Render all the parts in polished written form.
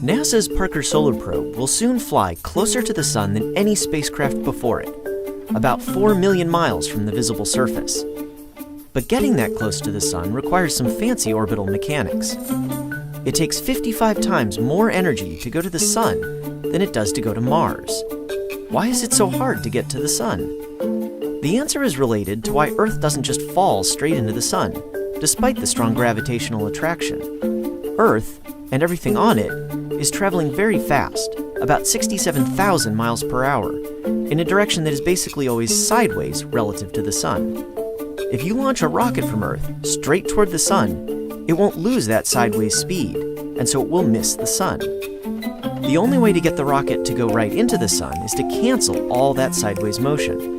NASA's Parker Solar Probe will soon fly closer to the Sun than any spacecraft before it, about 4 million miles from the visible surface. But getting that close to the Sun requires some fancy orbital mechanics. It takes 55 times more energy to go to the Sun than it does to go to Mars. Why is it so hard to get to the Sun? The answer is related to why Earth doesn't just fall straight into the Sun, despite the strong gravitational attraction. Earth, and everything on it, is traveling very fast, about 67,000 miles per hour, in a direction that is basically always sideways relative to the Sun. If you launch a rocket from Earth straight toward the Sun, it won't lose that sideways speed, and so it will miss the Sun. The only way to get the rocket to go right into the Sun is to cancel all that sideways motion.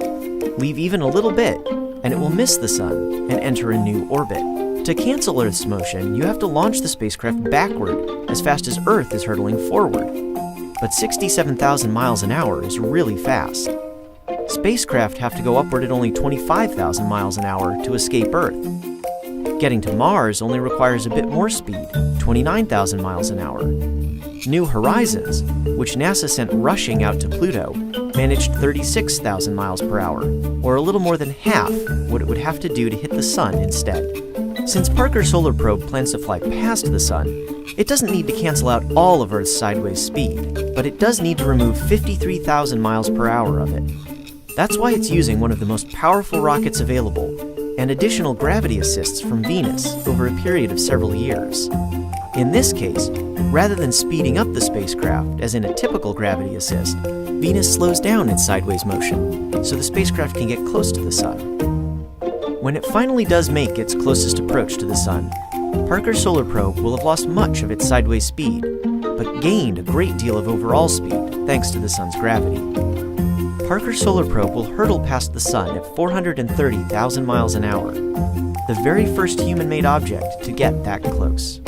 Leave even a little bit, and it will miss the Sun and enter a new orbit. To cancel Earth's motion, you have to launch the spacecraft backward as fast as Earth is hurtling forward. But 67,000 miles an hour is really fast. Spacecraft have to go upward at only 25,000 miles an hour to escape Earth. Getting to Mars only requires a bit more speed, 29,000 miles an hour. New Horizons, which NASA sent rushing out to Pluto, managed 36,000 miles per hour, or a little more than half what it would have to do to hit the Sun instead. Since Parker Solar Probe plans to fly past the Sun, it doesn't need to cancel out all of Earth's sideways speed, but it does need to remove 53,000 miles per hour of it. That's why it's using one of the most powerful rockets available, and additional gravity assists from Venus over a period of several years. In this case, rather than speeding up the spacecraft, as in a typical gravity assist, Venus slows down its sideways motion, so the spacecraft can get close to the Sun. When it finally does make its closest approach to the Sun, Parker Solar Probe will have lost much of its sideways speed, but gained a great deal of overall speed thanks to the Sun's gravity. Parker Solar Probe will hurtle past the Sun at 430,000 miles an hour, the very first human-made object to get that close.